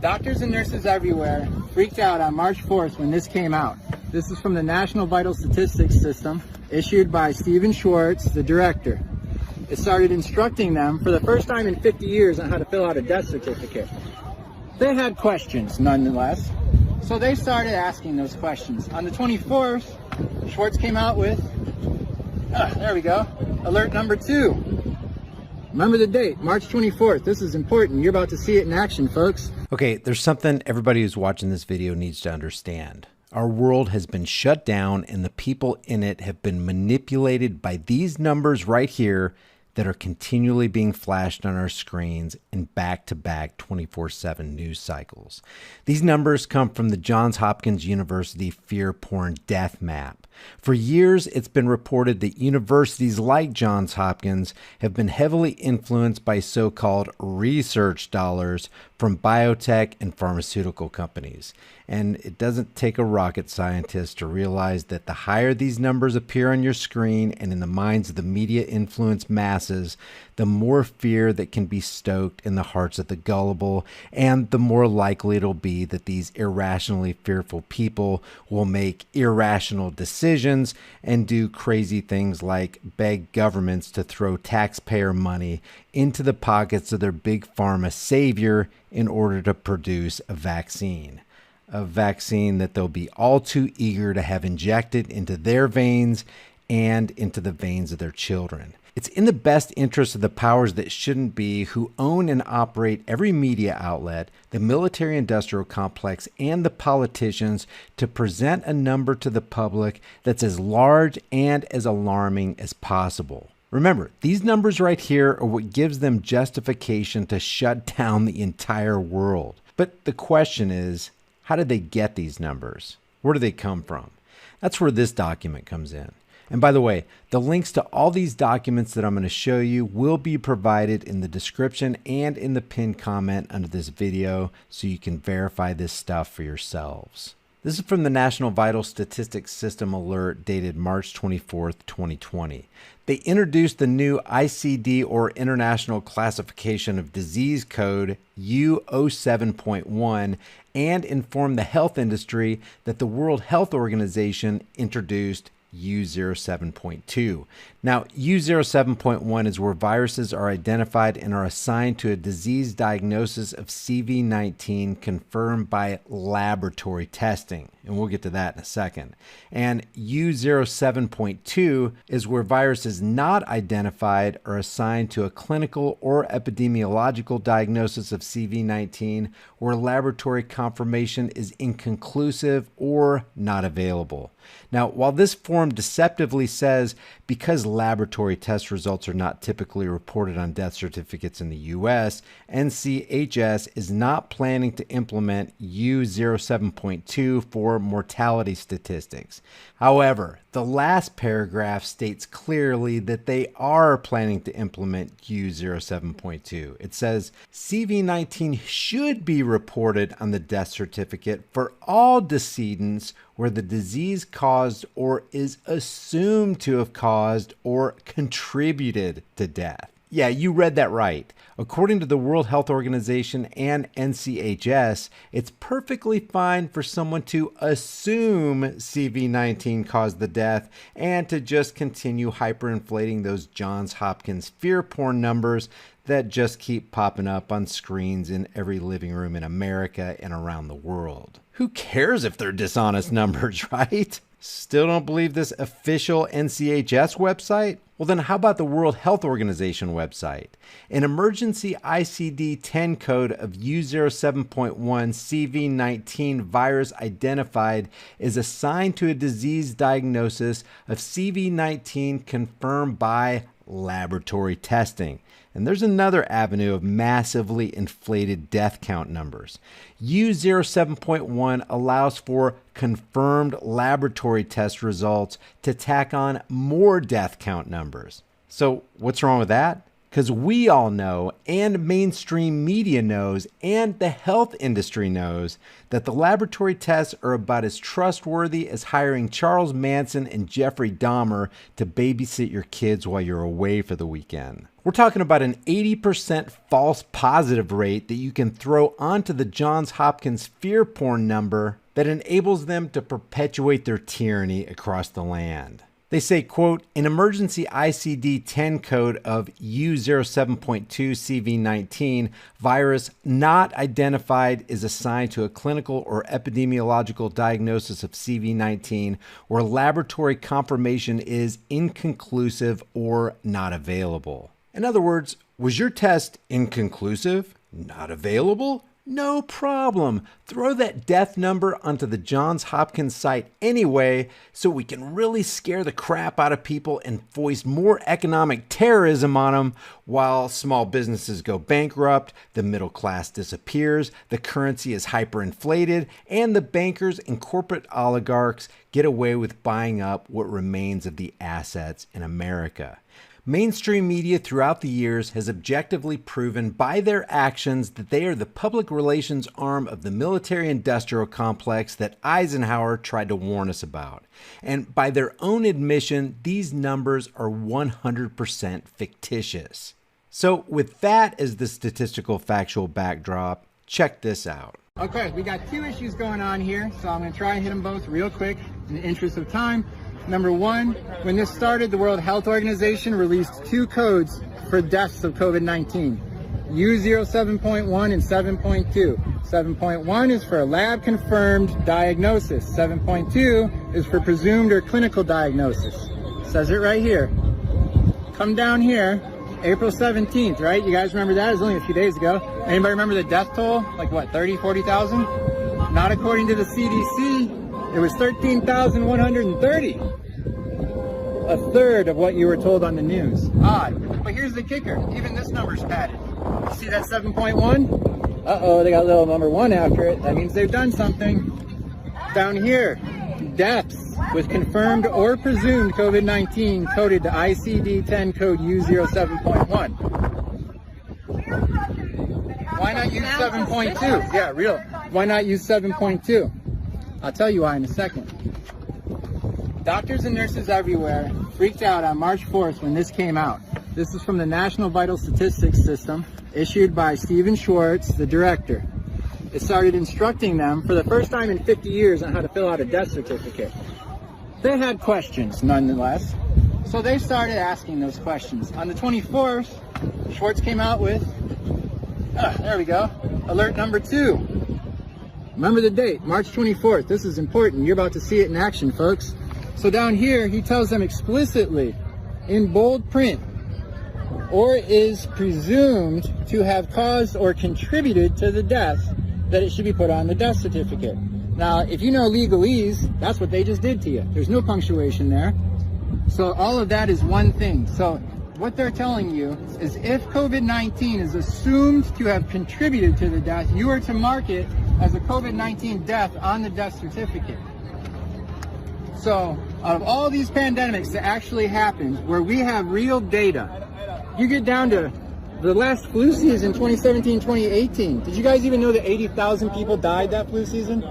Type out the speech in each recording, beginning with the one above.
Doctors and nurses everywhere freaked out on March 4th when this came out. This is from the National Vital Statistics System, issued by Stephen Schwartz, the director. It started instructing them for the first time in 50 years on how to fill out a death certificate. They had questions, nonetheless, so they started asking those questions. On the 24th, Schwartz came out with, there we go, alert number 2. Remember the date, March 24th. This is important. You're about to see it in action, folks. Okay, there's something everybody who's watching this video needs to understand. Our world has been shut down and the people in it have been manipulated by these numbers right here that are continually being flashed on our screens in back-to-back 24/7 news cycles. These numbers come from the Johns Hopkins University Fear Porn Death Map. For years, it's been reported that universities like Johns Hopkins have been heavily influenced by so-called research dollars from biotech and pharmaceutical companies. And it doesn't take a rocket scientist to realize that the higher these numbers appear on your screen and in the minds of the media influenced masses, the more fear that can be stoked in the hearts of the gullible, and the more likely it'll be that these irrationally fearful people will make irrational decisions and do crazy things like beg governments to throw taxpayer money into the pockets of their big pharma savior in order to produce a vaccine. A vaccine that they'll be all too eager to have injected into their veins and into the veins of their children. It's in the best interest of the powers that shouldn't be, who own and operate every media outlet, the military-industrial complex, and the politicians, to present a number to the public that's as large and as alarming as possible. Remember, these numbers right here are what gives them justification to shut down the entire world. But the question is, how did they get these numbers? Where do they come from? That's where this document comes in. And by the way, the links to all these documents that I'm going to show you will be provided in the description and in the pinned comment under this video, so you can verify this stuff for yourselves. This is from the National Vital Statistics System alert dated March 24th, 2020. They introduced the new ICD, or International Classification of Disease Code U07.1, and informed the health industry that the World Health Organization introduced U07.2. Now, U07.1 is where viruses are identified and are assigned to a disease diagnosis of CV19 confirmed by laboratory testing. And we'll get to that in a second. And U07.2 is where viruses not identified are assigned to a clinical or epidemiological diagnosis of CV19 where laboratory confirmation is inconclusive or not available. Now, while this form deceptively says because laboratory test results are not typically reported on death certificates in the US, NCHS is not planning to implement U07.2 for mortality statistics. However, the last paragraph states clearly that they are planning to implement U07.2. It says CV19 should be reported on the death certificate for all decedents where the disease caused or is assumed to have caused or contributed to death. Yeah, you read that right. According to the World Health Organization and NCHS, it's perfectly fine for someone to assume CV19 caused the death and to just continue hyperinflating those Johns Hopkins fear porn numbers that just keep popping up on screens in every living room in America and around the world. Who cares if they're dishonest numbers, right? Still don't believe this official NCHS website? Well, then how about the World Health Organization website? An emergency ICD-10 code of U07.1 CV19 virus identified is assigned to a disease diagnosis of CV19 confirmed by laboratory testing. And there's another avenue of massively inflated death count numbers. U07.1 allows for confirmed laboratory test results to tack on more death count numbers. So what's wrong with that? Because we all know, and mainstream media knows, and the health industry knows, that the laboratory tests are about as trustworthy as hiring Charles Manson and Jeffrey Dahmer to babysit your kids while you're away for the weekend. We're talking about an 80% false positive rate that you can throw onto the Johns Hopkins fear porn number that enables them to perpetuate their tyranny across the land. They say, quote, an emergency ICD-10 code of U07.2 CV19 virus not identified is assigned to a clinical or epidemiological diagnosis of CV19 where laboratory confirmation is inconclusive or not available. In other words, was your test inconclusive? Not available? No problem. Throw that death number onto the Johns Hopkins site anyway so we can really scare the crap out of people and foist more economic terrorism on them while small businesses go bankrupt, the middle class disappears, the currency is hyperinflated, and the bankers and corporate oligarchs get away with buying up what remains of the assets in America. Mainstream media throughout the years has objectively proven by their actions that they are the public relations arm of the military-industrial complex that Eisenhower tried to warn us about. And by their own admission, these numbers are 100% fictitious. So with that as the statistical factual backdrop, check this out. Okay, we got two issues going on here, so I'm going to try and hit them both real quick in the interest of time. Number one, when this started, the World Health Organization released two codes for deaths of COVID-19, U07.1 and 7.2. 7.1 is for a lab-confirmed diagnosis. 7.2 is for presumed or clinical diagnosis. Says it right here. Come down here, April 17th, right? You guys remember that? It was only a few days ago. Anybody remember the death toll? Like what, 30, 40,000? Not according to the CDC. It was 13,130. A third of what you were told on the news. Odd. But here's the kicker. Even this number's padded. You see that 7.1? Uh-oh, they got a little number 1 after it. That means they've done something. Down here, deaths with confirmed or presumed COVID-19 coded to ICD-10 code U07.1. Why not use 7.2? Yeah, real. Why not use 7.2? I'll tell you why in a second. Doctors and nurses everywhere freaked out on March 4th when this came out. This is from the National Vital Statistics System, issued by Stephen Schwartz, the director. It started instructing them for the first time in 50 years on how to fill out a death certificate. They had questions, nonetheless, so they started asking those questions. On the 24th, Schwartz came out with, there we go, alert number 2. Remember the date, March 24th. This is important. You're about to see it in action, folks. So down here, he tells them explicitly, in bold print, or is presumed to have caused or contributed to the death, that it should be put on the death certificate. Now, if you know legalese, that's what they just did to you. There's no punctuation there. So all of that is one thing. So what they're telling you is if COVID-19 is assumed to have contributed to the death, you are to mark it as a COVID-19 death on the death certificate. So out of all these pandemics that actually happened, where we have real data, you get down to the last flu season, 2017, 2018. Did you guys even know that 80,000 people died that flu season?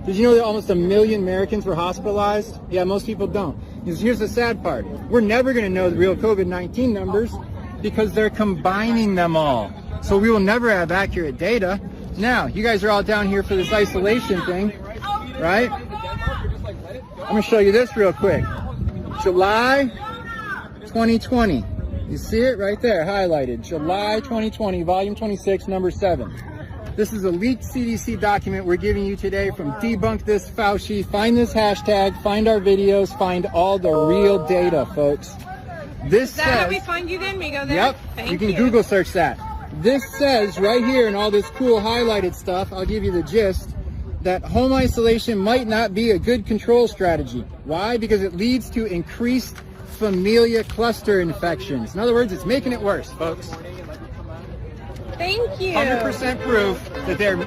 Did you know that almost 1 million Americans were hospitalized? Yeah, most people don't. Here's the sad part. We're never going to know the real COVID-19 numbers because they're combining them all. So we will never have accurate data. Now, you guys are all down here for this isolation thing, right? I'm going to show you this real quick. July 2020. You see it right there, highlighted. July 2020, volume 26, number 7. This is a leaked CDC document we're giving you today from Debunk This Fauci. Find this hashtag, find our videos, find all the real data, folks. This Is that says, how we find you then? We go there? Yep, Thank you can Google search that. This says right here in all this cool highlighted stuff, I'll give you the gist, that home isolation might not be a good control strategy. Why? Because it leads to increased familial cluster infections. In other words, it's making it worse, folks. Thank you. 100% proof that they're...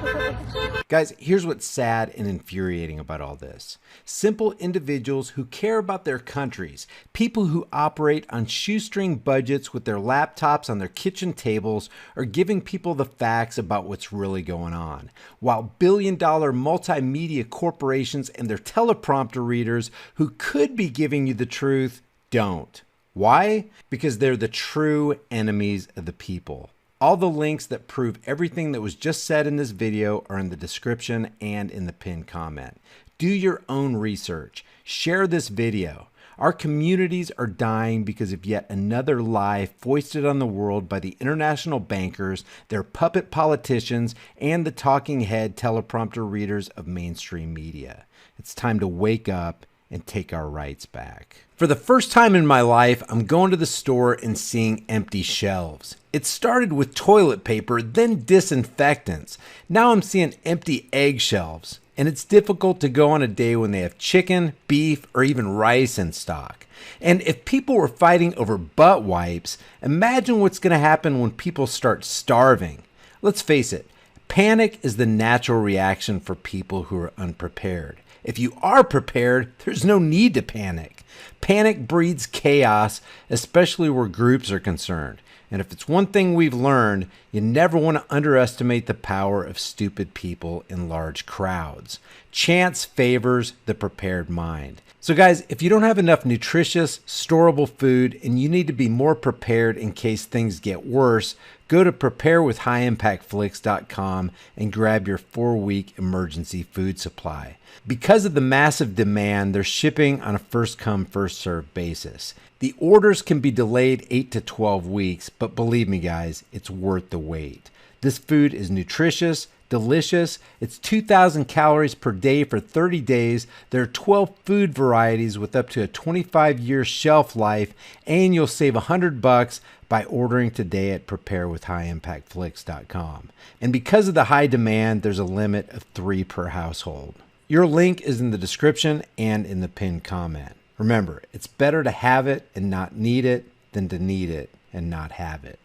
Guys, here's what's sad and infuriating about all this. Simple individuals who care about their countries, people who operate on shoestring budgets with their laptops on their kitchen tables, are giving people the facts about what's really going on, while billion-dollar multimedia corporations and their teleprompter readers who could be giving you the truth don't. Why? Because they're the true enemies of the people. All the links that prove everything that was just said in this video are in the description and in the pinned comment. Do your own research. Share this video. Our communities are dying because of yet another lie foisted on the world by the international bankers, their puppet politicians, and the talking head teleprompter readers of mainstream media. It's time to wake up and take our rights back. For the first time in my life, I'm going to the store and seeing empty shelves. It started with toilet paper, then disinfectants. Now I'm seeing empty egg shelves. And it's difficult to go on a day when they have chicken, beef, or even rice in stock. And if people were fighting over butt wipes, imagine what's going to happen when people start starving. Let's face it, panic is the natural reaction for people who are unprepared. If you are prepared, there's no need to panic. Panic breeds chaos, especially where groups are concerned. And if it's one thing we've learned, you never want to underestimate the power of stupid people in large crowds. Chance favors the prepared mind. So guys, if you don't have enough nutritious, storable food and you need to be more prepared in case things get worse, go to preparewithhighimpactflix.com and grab your 4-week emergency food supply. Because of the massive demand, they're shipping on a first-come, first-served basis. The orders can be delayed 8 to 12 weeks, but believe me guys, it's worth the wait. This food is nutritious, delicious. It's 2,000 calories per day for 30 days. There are 12 food varieties with up to a 25-year shelf life, and you'll save $100 by ordering today at preparewithhighimpactflix.com. And because of the high demand, there's a limit of 3 per household. Your link is in the description and in the pinned comment. Remember, it's better to have it and not need it than to need it and not have it.